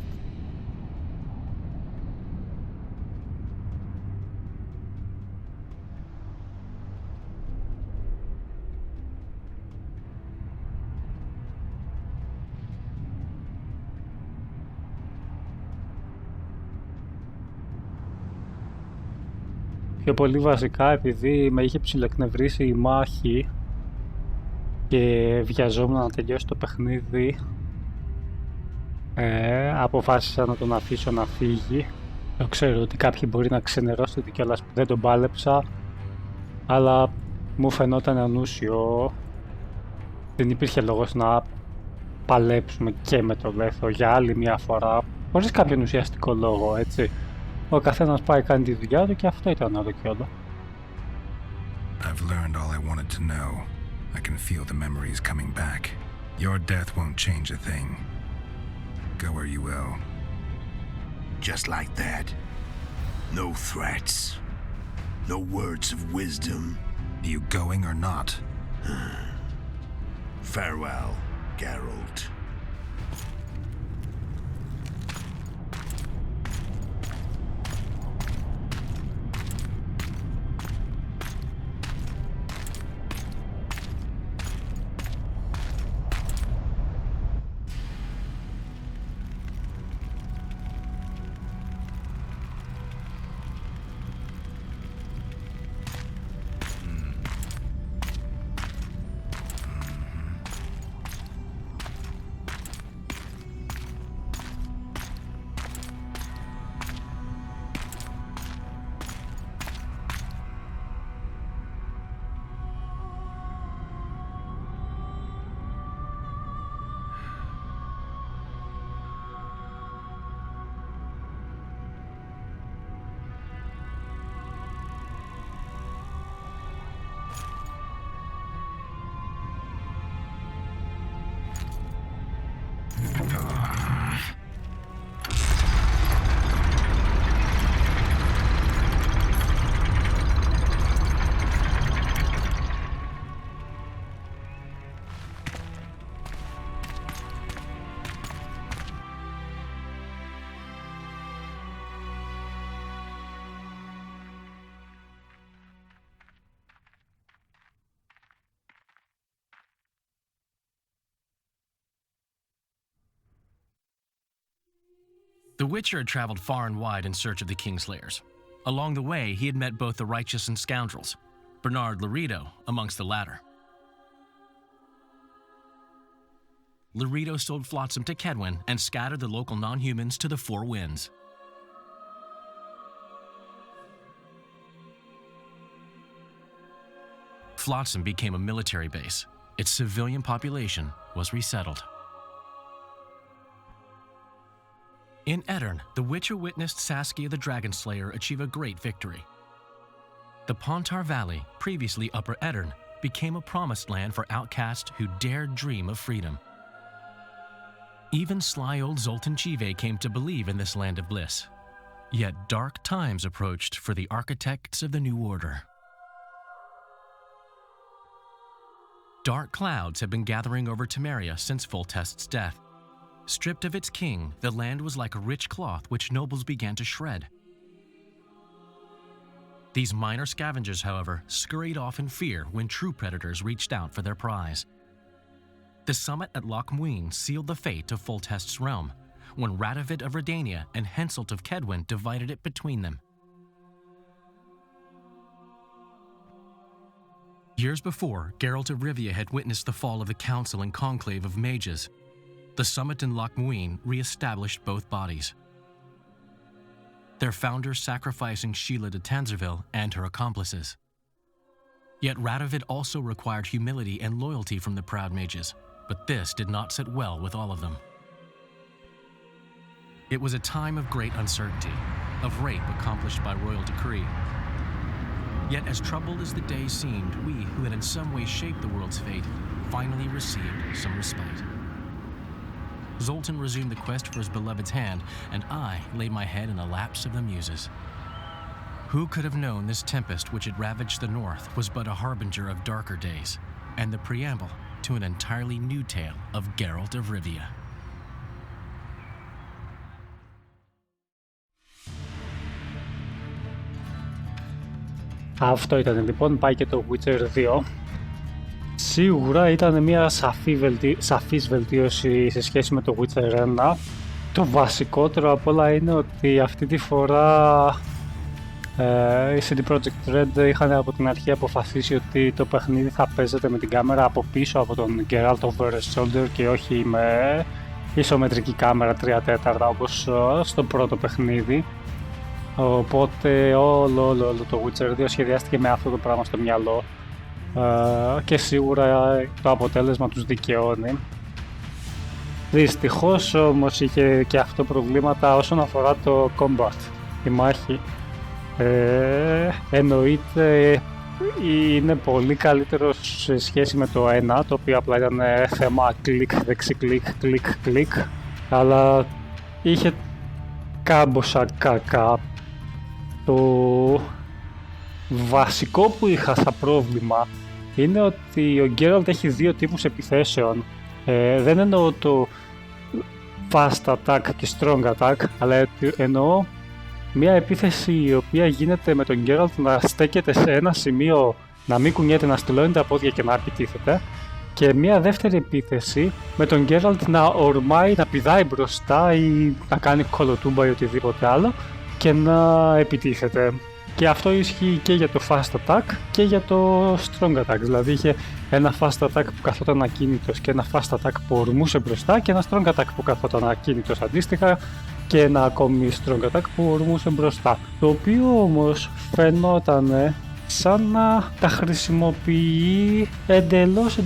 Πιο πολύ βασικά επειδή με είχε ψιλοεκνευρίσει η μάχη και βιαζόμουν να τελειώσει το παιχνίδι, αποφάσισα να τον αφήσω να φύγει. Το ξέρω ότι κάποιοι μπορεί να ξενερώσετε κιόλας που δεν τον πάλεψα, αλλά μου φαινόταν ανούσιο. Δεν υπήρχε λόγος να παλέψουμε και με το Letho για άλλη μια φορά, χωρίς κάποιον ουσιαστικό λόγο, έτσι. Ο καθένας πάει κάνει τη δουλειά του και αυτό ήταν όλο και όλο. I've learned all I wanted to know. I can feel the memories coming back. Your death won't change a thing. Go where you will. Just like that. No threats. No words of wisdom. Are you going or not? Farewell, Geralt. The Witcher had traveled far and wide in search of the Kingslayers. Along the way, he had met both the righteous and scoundrels, Bernard Laredo amongst the latter. Laredo sold Flotsam to Kedwin and scattered the local non-humans to the four winds. Flotsam became a military base. Its civilian population was resettled. In Edirn, the Witcher witnessed Saskia the Dragonslayer achieve a great victory. The Pontar Valley, previously Upper Edirn, became a promised land for outcasts who dared dream of freedom. Even sly old Zoltan Chive came to believe in this land of bliss. Yet dark times approached for the architects of the New Order. Dark clouds had been gathering over Temeria since Foltest's death. Stripped of its king, the land was like a rich cloth which nobles began to shred. These minor scavengers, however, scurried off in fear when true predators reached out for their prize. The summit at Loch Muin sealed the fate of Foltest's realm, when Radovid of Redania and Henselt of Kedwin divided it between them. Years before, Geralt of Rivia had witnessed the fall of the Council and Conclave of Mages. The summit in Loch Muin re-established both bodies, their founders sacrificing Sheila de Tanzerville and her accomplices. Yet Radovid also required humility and loyalty from the proud mages, but this did not sit well with all of them. It was a time of great uncertainty, of rape accomplished by royal decree. Yet as troubled as the days seemed, we, who had in some way shaped the world's fate, finally received some respite. Zoltan resumed the quest for his beloved's hand, and I laid my head in the laps of the muses. Who could have known this tempest which had ravaged the north was but a harbinger of darker days, and the preamble to an entirely new tale of Geralt of Rivia. Αυτό ήταν λοιπόν, πάει και το Witcher 2. Σίγουρα ήταν μια σαφής βελτίωση σε σχέση με το Witcher 1. Το βασικότερο απ' όλα είναι ότι αυτή τη φορά οι CD Projekt Red είχαν από την αρχή αποφασίσει ότι το παιχνίδι θα παίζεται με την κάμερα από πίσω από τον Geralt over shoulder και όχι με ισομετρική κάμερα 3/4 όπως στο πρώτο παιχνίδι. Οπότε όλο το Witcher 2 σχεδιάστηκε με αυτό το πράγμα στο μυαλό και σίγουρα το αποτέλεσμα τους δικαιώνει. Δυστυχώς όμως είχε και αυτό προβλήματα όσον αφορά το combat, η μάχη. Εννοείται είναι πολύ καλύτερο σε σχέση με το 1, το οποίο απλά ήταν θέμα κλικ, δεξικλικ, κλικ, αλλά είχε κάμποσα κακά. Το βασικό που είχα σαν πρόβλημα είναι ότι ο Geralt έχει δύο τύπους επιθέσεων. Δεν εννοώ το fast attack και strong attack, αλλά εννοώ μια επίθεση η οποία γίνεται με τον Geralt να στέκεται σε ένα σημείο, να μην κουνιέται, να στυλώνει τα πόδια και να επιτίθεται, και μια δεύτερη επίθεση με τον Geralt να ορμάει, να πηδάει μπροστά ή να κάνει κολοτούμπα ή οτιδήποτε άλλο και να επιτίθεται. Και αυτό ισχύει και για το fast attack και για το strong attack. Δηλαδή είχε ένα fast attack που καθόταν ακίνητος και ένα fast attack που ορμούσε μπροστά και ένα strong attack που καθόταν ακίνητος αντίστοιχα και ένα ακόμη strong attack που ορμούσε μπροστά. Το οποίο όμως φαινόταν σαν να τα χρησιμοποιεί εντελώς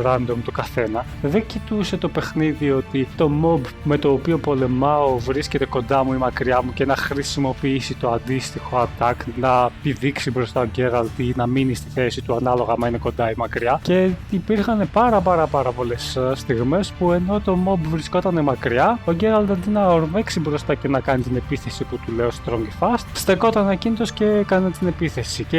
random το καθένα. Δεν κοιτούσε το παιχνίδι ότι το mob με το οποίο πολεμάω βρίσκεται κοντά μου ή μακριά μου και να χρησιμοποιήσει το αντίστοιχο attack, να πηδήξει μπροστά ο Geralt ή να μείνει στη θέση του ανάλογα αν είναι κοντά ή μακριά. Και υπήρχαν πάρα πολλές στιγμές που ενώ το mob βρισκόταν μακριά, ο Geralt αντί να ορμέξει μπροστά και να κάνει την επίθεση που του λέω strong ή fast, στεκόταν ακίνητος και έκανε την επίθεση. Και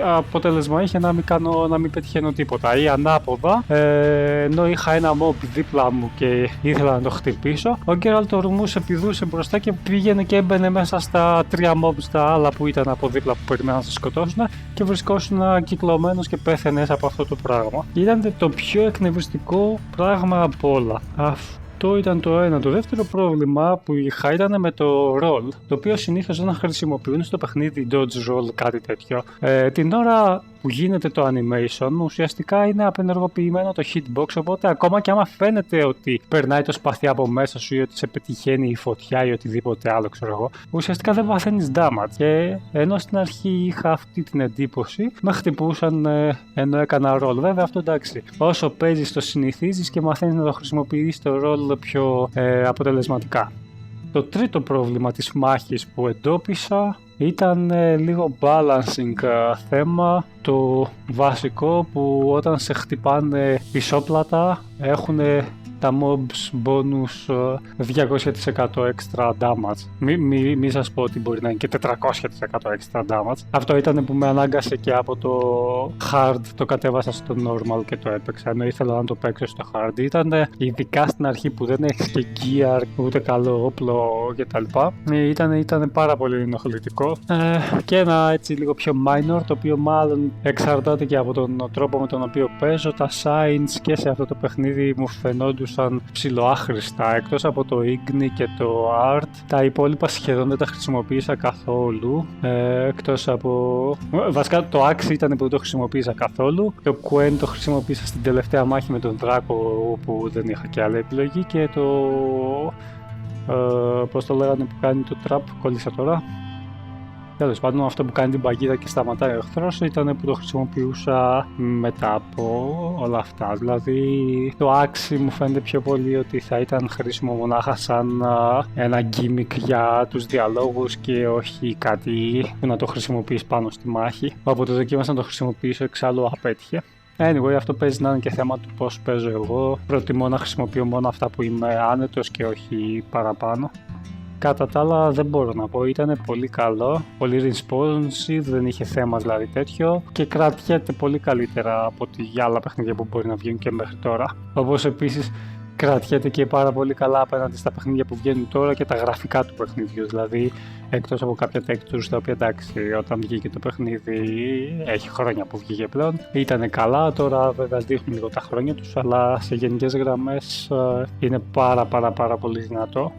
αποτέλεσμα είχε να μην πετυχαίνω τίποτα. Ή ανάποδα, ενώ είχα ένα mob δίπλα μου και ήθελα να το χτυπήσω, ο Geralt το ορμούσε, πηδούσε μπροστά και πήγαινε και έμπαινε μέσα στα τρία mob τα άλλα που ήταν από δίπλα που περιμέναν να σε σκοτώσουν και βρισκόσουν κυκλωμένος και πέθαινες από αυτό το πράγμα. Ήταν το πιο εκνευριστικό πράγμα από όλα. Αυτό ήταν το ένα. Το δεύτερο πρόβλημα που είχα ήταν με το roll, το οποίο συνήθως δεν χρησιμοποιούν στο παιχνίδι dodge roll, κάτι τέτοιο. Την ώρα που γίνεται το animation ουσιαστικά είναι απενεργοποιημένο το hitbox, οπότε ακόμα και άμα φαίνεται ότι περνάει το σπαθί από μέσα σου ή ότι σε πετυχαίνει η φωτιά ή οτιδήποτε άλλο, ξέρω εγώ, ουσιαστικά δεν παθαίνεις damage. Και ενώ στην αρχή είχα αυτή την εντύπωση, με χτυπούσαν ενώ έκανα roll. Βέβαια αυτό εντάξει, όσο παίζεις το συνηθίζεις και μαθαίνεις να το χρησιμοποιείς το roll πιο αποτελεσματικά. Το τρίτο πρόβλημα της μάχης που εντόπισα ήταν λίγο balancing θέμα. Το βασικό που όταν σε χτυπάνε πισόπλατα έχουν τα mobs bonus 200% extra damage. Μη σας πω ότι μπορεί να είναι και 400% extra damage. Αυτό ήταν που με ανάγκασε και από το hard το κατέβασα στο normal και το έπαιξα, ενώ ήθελα να το παίξω στο hard. Ήταν ειδικά στην αρχή που δεν έχεις και gear, ούτε καλό όπλο κτλ. Ήταν πάρα πολύ ενοχλητικό. Και ένα έτσι λίγο πιο minor, το οποίο μάλλον εξαρτάται και από τον τρόπο με τον οποίο παίζω. Τα signs και σε αυτό το παιχνίδι μου φαινόντουσαν ψιλοάχρηστα, εκτός από το Igni και το Art. Τα υπόλοιπα σχεδόν δεν τα χρησιμοποίησα καθόλου, εκτός από... Βασικά το Axe ήταν που δεν το χρησιμοποίησα καθόλου. Το Quen το χρησιμοποίησα στην τελευταία μάχη με τον Δράκο, που δεν είχα και άλλη επιλογή. Και το... πώς το λέγανε που κάνει το trap, κόλλησα τώρα. Τέλος πάντων, αυτό που κάνει την παγίδα και σταματάει ο εχθρός ήταν που το χρησιμοποιούσα μετά από όλα αυτά. Δηλαδή, το Axe μου φαίνεται πιο πολύ ότι θα ήταν χρήσιμο μονάχα σαν ένα gimmick για τους διαλόγους και όχι κάτι που να το χρησιμοποιείς πάνω στη μάχη. Όποτε δοκίμασα να το χρησιμοποιήσω, εξάλλου απέτυχε. Anyway, αυτό παίζει να είναι και θέμα του πώς παίζω εγώ. Προτιμώ να χρησιμοποιώ μόνο αυτά που είμαι άνετος και όχι παραπάνω. Κατά τα άλλα δεν μπορώ να πω, ήταν πολύ καλό, πολύ responsive, δεν είχε θέμα δηλαδή τέτοιο και κρατιέται πολύ καλύτερα από τη άλλα παιχνίδια που μπορεί να βγουν και μέχρι τώρα. Όπως επίσης κρατιέται και πάρα πολύ καλά απέναντι στα παιχνίδια που βγαίνουν τώρα και τα γραφικά του παιχνιδιού, δηλαδή εκτός από κάποια textures τα οποία εντάξει όταν βγήκε το παιχνίδι έχει χρόνια που βγήκε πλέον, ήταν καλά, τώρα βέβαια δείχνουν λίγο τα χρόνια τους, αλλά σε γενικές γραμμές είναι πάρα πολύ δυνατό.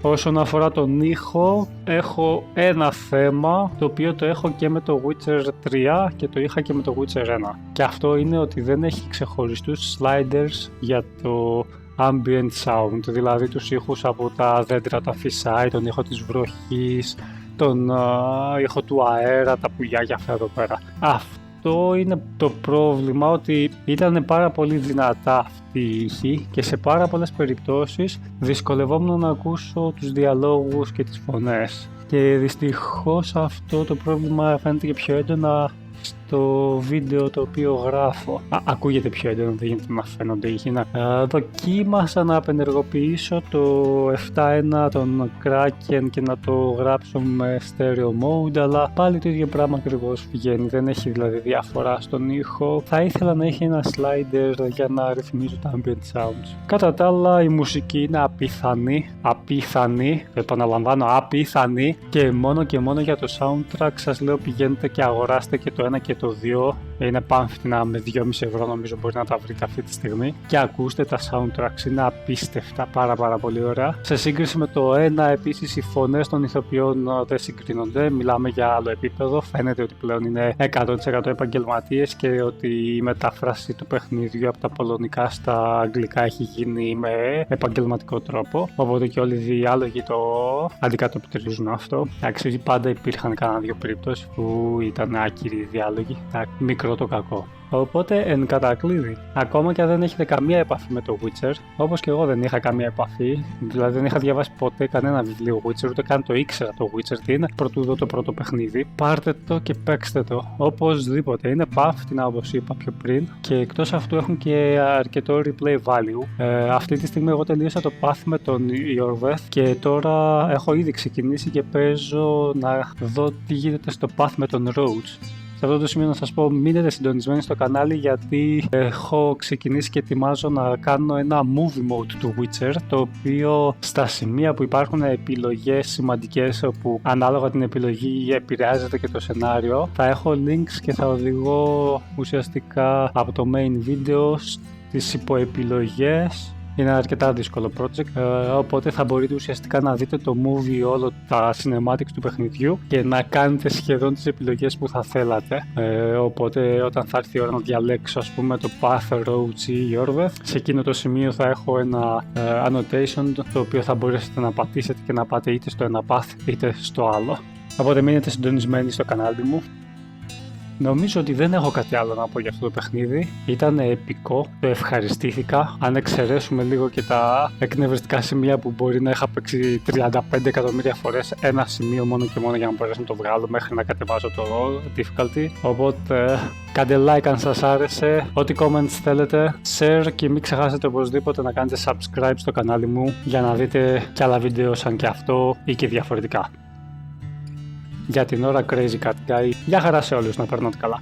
Όσον αφορά τον ήχο, έχω ένα θέμα το οποίο το έχω και με το Witcher 3 και το είχα και με το Witcher 1. Και αυτό είναι ότι δεν έχει ξεχωριστούς sliders για το ambient sound, δηλαδή τους ήχους από τα δέντρα, τα φυσάει, τον ήχο της βροχής, τον ήχο του αέρα, τα πουλιά και αυτά εδώ πέρα. Αυτό είναι το πρόβλημα, ότι ήταν πάρα πολύ δυνατά αυτή η ήχη και σε πάρα πολλές περιπτώσεις δυσκολευόμουν να ακούσω τους διαλόγους και τις φωνές. Και δυστυχώς αυτό το πρόβλημα φαίνεται και πιο έντονα στο βίντεο το οποίο γράφω. Ακούγεται πιο έντονα, δεν γίνεται να φαίνονται ήχοι. Δοκίμασα να απενεργοποιήσω το 7.1 των Kraken και να το γράψω με stereo mode, αλλά πάλι το ίδιο πράγμα ακριβώς βγαίνει, δεν έχει δηλαδή διαφορά στον ήχο. Θα ήθελα να έχει ένα slider για να ρυθμίζω τα ambient sounds. Κατά τα άλλα η μουσική είναι απίθανη, επαναλαμβάνω απίθανη, και μόνο για το soundtrack σας λέω πηγαίνετε και αγοράστε και το 1 και το 2, είναι πάμφτινα με 2,5 ευρώ νομίζω μπορεί να τα βρείτε αυτή τη στιγμή, και ακούστε τα soundtracks, είναι απίστευτα, πάρα πολύ ωραία. Σε σύγκριση με το 1 επίσης οι φωνές των ηθοποιών δεν συγκρίνονται, μιλάμε για άλλο επίπεδο, φαίνεται ότι πλέον είναι 100% επαγγελματίες και ότι η μετάφραση του παιχνιδιού από τα πολωνικά στα αγγλικά έχει γίνει με επαγγελματικό τρόπο, οπότε και όλοι οι διάλογοι το αντικατοπτρίζουν αυτό. Εντάξει, πάντα υπήρχαν κανένα δύο περιπτώσεις που ήταν άκυροι διάλογοι, μικρό το κακό. Οπότε εν κατακλείδη, ακόμα και αν δεν έχετε καμία επαφή με το Witcher, όπως και εγώ δεν είχα καμία επαφή, δηλαδή δεν είχα διαβάσει ποτέ κανένα βιβλίο Witcher, ούτε καν το ήξερα το Witcher τι είναι, πρωτού δω το πρώτο παιχνίδι, πάρτε το και παίξτε το, οπωσδήποτε, είναι παύτινα όπως είπα πιο πριν, και εκτός αυτού έχουν και αρκετό replay value. Αυτή τη στιγμή εγώ τελείωσα το path με τον Yorveth και τώρα έχω ήδη ξεκινήσει και παίζω να δω τι γίνεται στο path με τον Roach. Σε αυτό το σημείο να σας πω, μείνετε συντονισμένοι στο κανάλι, γιατί έχω ξεκινήσει και ετοιμάζω να κάνω ένα movie mode του Witcher, το οποίο στα σημεία που υπάρχουν επιλογές σημαντικές όπου ανάλογα την επιλογή επηρεάζεται και το σενάριο, θα έχω links και θα οδηγώ ουσιαστικά από το main video στις υποεπιλογές. Είναι ένα αρκετά δύσκολο project, οπότε θα μπορείτε ουσιαστικά να δείτε το movie, όλο τα cinematics του παιχνιδιού και να κάνετε σχεδόν τις επιλογές που θα θέλατε. Οπότε όταν θα έρθει η ώρα να διαλέξω ας πούμε το Path, Roach ή Yorveth, σε εκείνο το σημείο θα έχω ένα annotation το οποίο θα μπορέσετε να πατήσετε και να πάτε είτε στο ένα path είτε στο άλλο. Οπότε μείνετε συντονισμένοι στο κανάλι μου. Νομίζω ότι δεν έχω κάτι άλλο να πω για αυτό το παιχνίδι. Ήταν επικό, το ευχαριστήθηκα. Αν εξαιρέσουμε λίγο και τα εκνευριστικά σημεία που μπορεί να είχα παίξει 35 εκατομμύρια φορές ένα σημείο μόνο και μόνο για να μπορέσω να το βγάλω μέχρι να κατεβάσω το difficulty. Οπότε κάντε like αν σας άρεσε, ό,τι comments θέλετε, share και μην ξεχάσετε οπωσδήποτε να κάνετε subscribe στο κανάλι μου για να δείτε κι άλλα βίντεο σαν και αυτό ή και διαφορετικά. Για την ώρα Crazy Cat Guy, γεια χαρά σε όλους, να περνάτε καλά.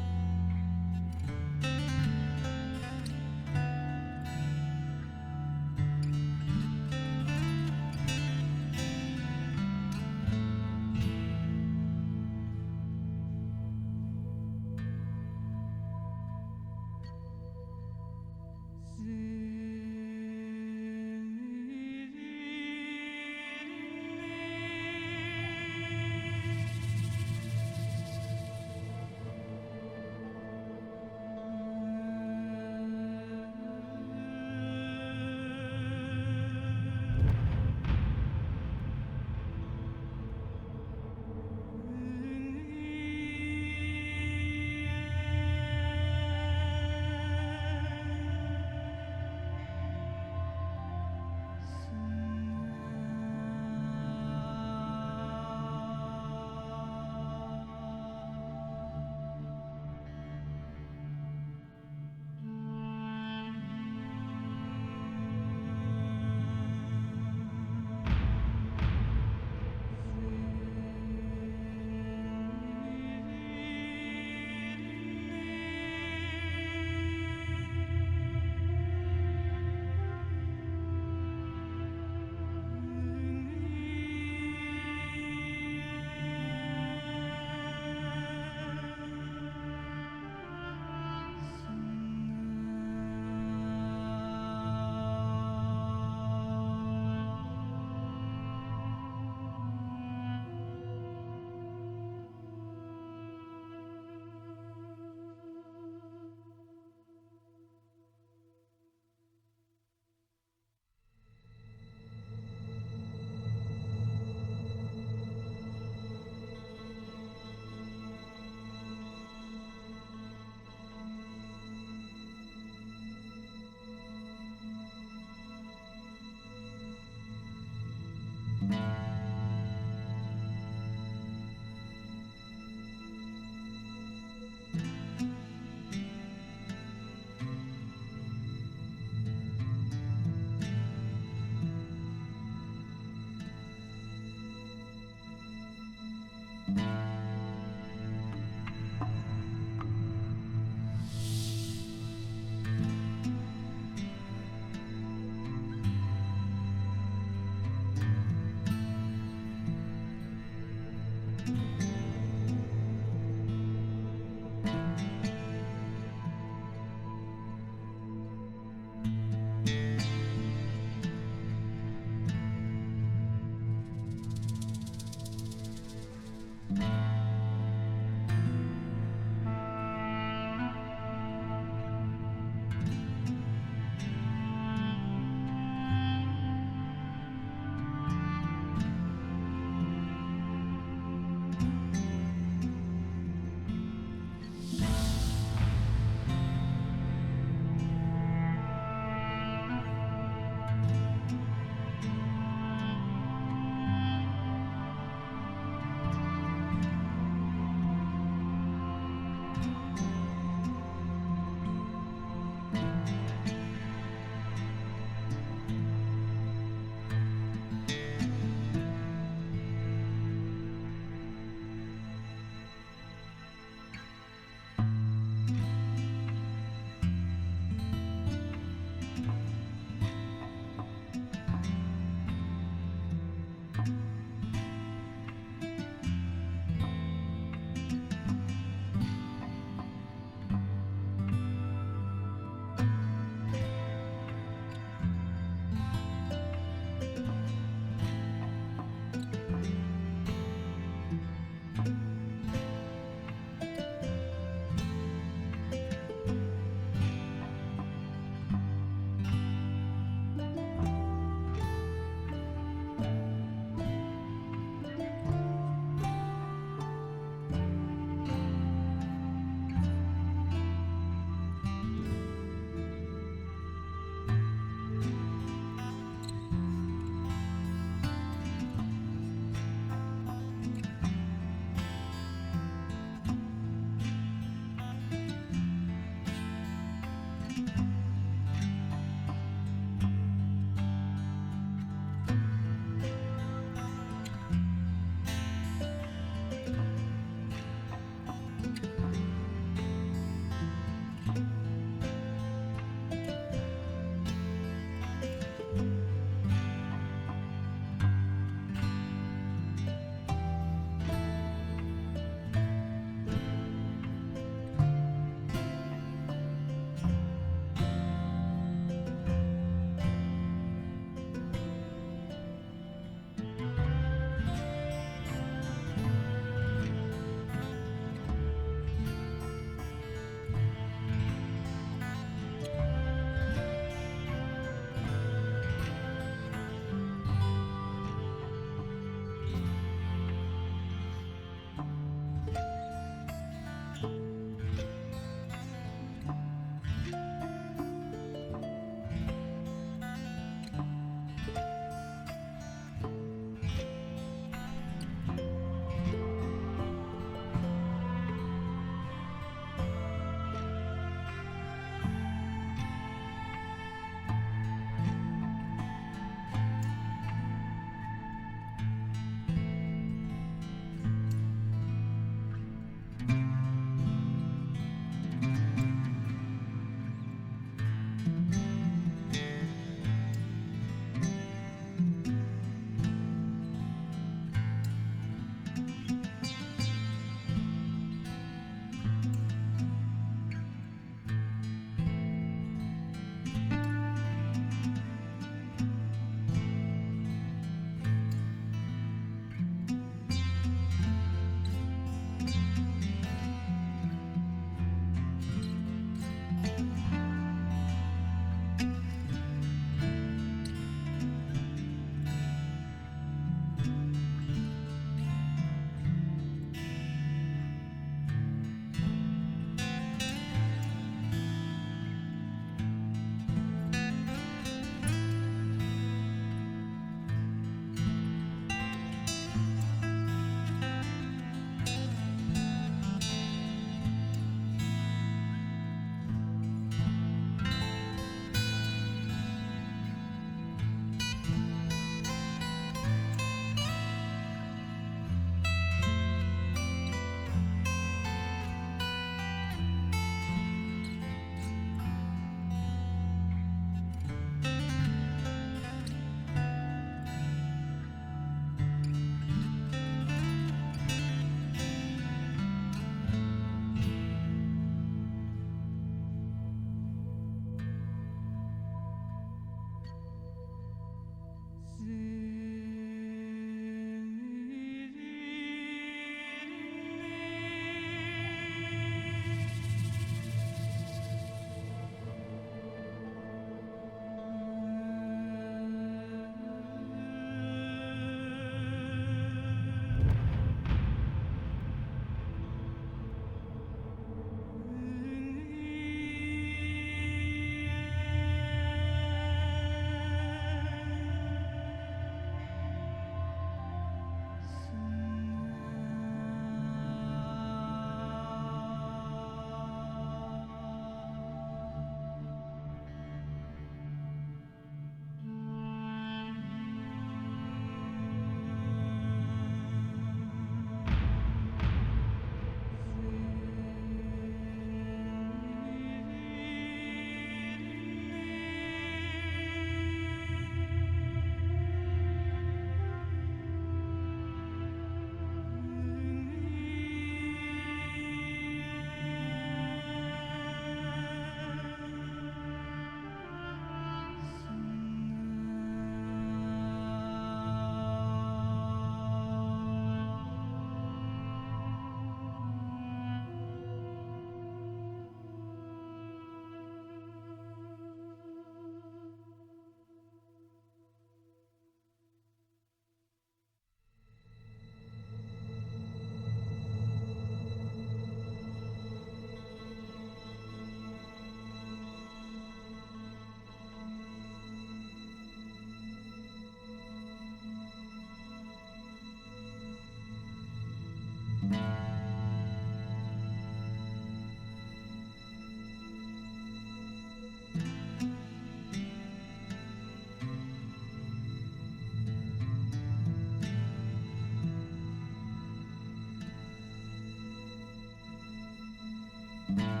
you.